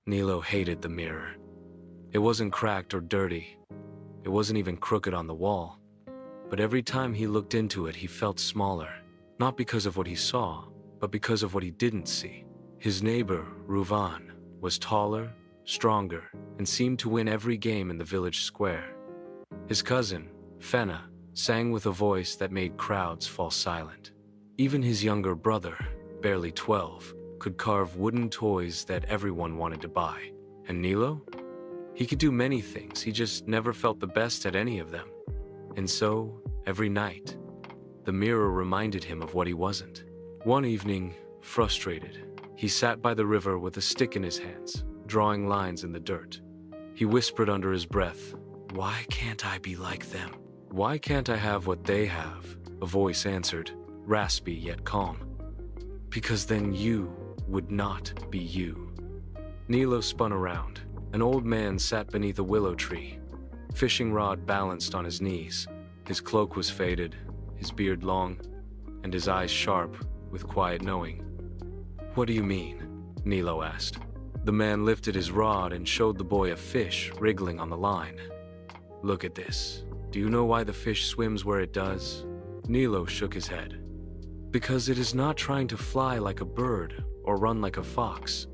Nilo hated the mirror. It wasn't cracked or dirty. It wasn't even crooked on the wall. But every time he looked into it, he felt smaller. Not because of what he saw, but because of what he didn't see. His neighbor, Ruvan, was taller, stronger, and seemed to win every game in the village square. His cousin, Fenna, sang with a voice that made crowds fall silent. Even his younger brother, barely 12, could carve wooden toys that everyone wanted to buy. And Nilo? He could do many things, he just never felt the best at any of them. And so, every night, the mirror reminded him of what he wasn't. One evening, frustrated, he sat by the river with a stick in his hands, drawing lines in the dirt. He whispered under his breath, "Why can't I be like them? Why can't I have what they have?" A voice answered, raspy yet calm. "Because then you would not be you." Nilo spun around. An old man sat beneath a willow tree, fishing rod balanced on his knees. His cloak was faded, his beard long, and his eyes sharp with quiet knowing. "What do you mean?" Nilo asked. The man lifted his rod and showed the boy a fish wriggling on the line. "Look at this. Do you know why the fish swims where it does?" Nilo shook his head. "Because it is not trying to fly like a bird or run like a fox.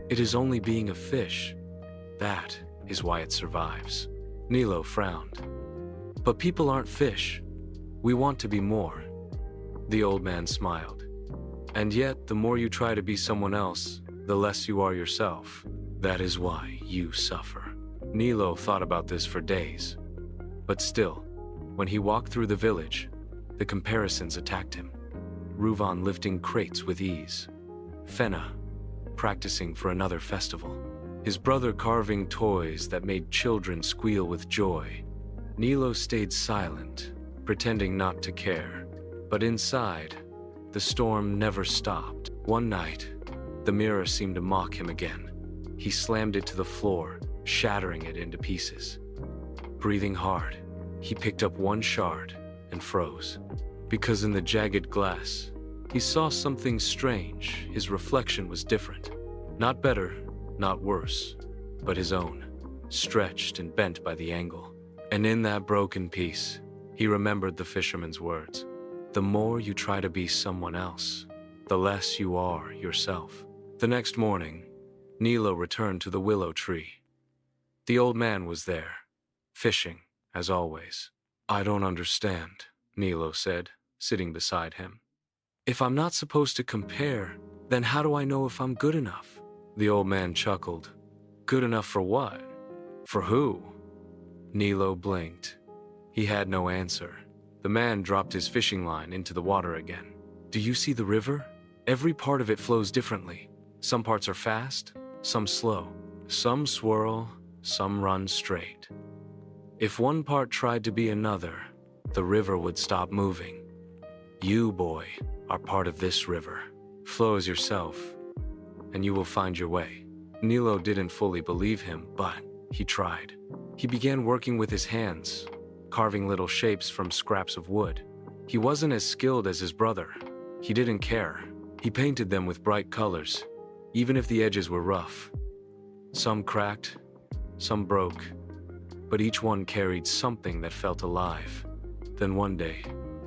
It is only being a fish. That is why it survives." Nilo frowned. "But people aren't fish. We want to be more." The old man smiled. "And yet, the more you try to be someone else, the less you are yourself. That is why you suffer." Nilo thought about this for days. But still, when he walked through the village, the comparisons attacked him. Ruvan lifting crates with ease. Fenna practicing for another festival. His brother carving toys that made children squeal with joy. Nilo stayed silent, pretending not to care. But inside, the storm never stopped. One night, the mirror seemed to mock him again. He slammed it to the floor, shattering it into pieces. Breathing hard, he picked up one shard and froze. Because in the jagged glass, he saw something strange. His reflection was different. Not better, not worse, but his own, stretched and bent by the angle. And in that broken piece, he remembered the fisherman's words. The more you try to be someone else, the less you are yourself. The next morning, Nilo returned to the willow tree. The old man was there, fishing, as always. "I don't understand," Nilo said, sitting beside him. "If I'm not supposed to compare, then how do I know if I'm good enough?" The old man chuckled. "Good enough for what? For who?" Nilo blinked. He had no answer. The man dropped his fishing line into the water again. "Do you see the river? Every part of it flows differently. Some parts are fast, some slow. Some swirl, some run straight. If one part tried to be another, the river would stop moving. You, boy, are part of this river. Flow as yourself, and you will find your way." Nilo didn't fully believe him, but he tried. He began working with his hands, carving little shapes from scraps of wood. He wasn't as skilled as his brother. He didn't care. He painted them with bright colors, even if the edges were rough. Some cracked, some broke, but each one carried something that felt alive. Then one day,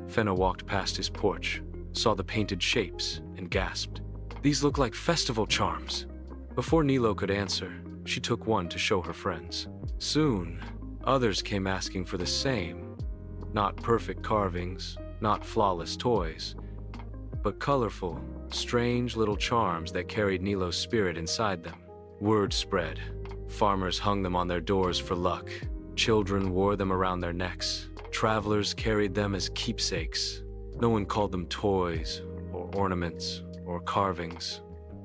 Fenna walked past his porch, saw the painted shapes, and gasped, "These look like festival charms." Before Nilo could answer, she took one to show her friends. Soon, others came asking for the same. Not perfect carvings, not flawless toys, but colorful, strange little charms that carried Nilo's spirit inside them. Word spread. Farmers hung them on their doors for luck. Children wore them around their necks. Travelers carried them as keepsakes. No one called them toys, or ornaments, or carvings.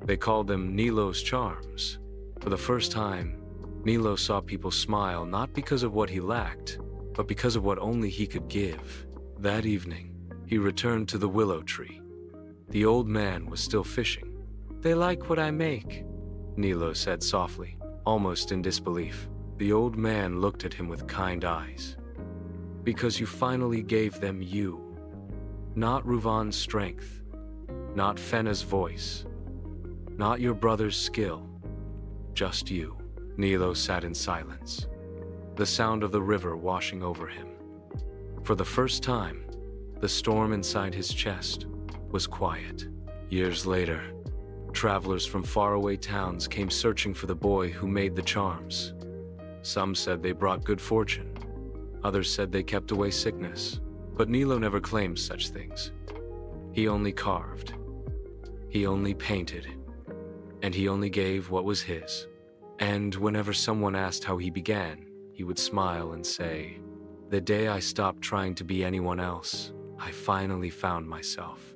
They called them Nilo's charms. For the first time, Nilo saw people smile not because of what he lacked, but because of what only he could give. That evening, he returned to the willow tree. The old man was still fishing. "They like what I make," Nilo said softly, almost in disbelief. The old man looked at him with kind eyes. "Because you finally gave them you. Not Ruvan's strength, not Fenna's voice, not your brother's skill. just you." Nilo sat in silence, the sound of the river washing over him. For the first time, the storm inside his chest was quiet. Years later, travelers from faraway towns came searching for the boy who made the charms. Some said they brought good fortune. Others said they kept away sickness. But Nilo never claimed such things. He only carved. He only painted. And he only gave what was his. And whenever someone asked how he began, he would smile and say, "The day I stopped trying to be anyone else, I finally found myself."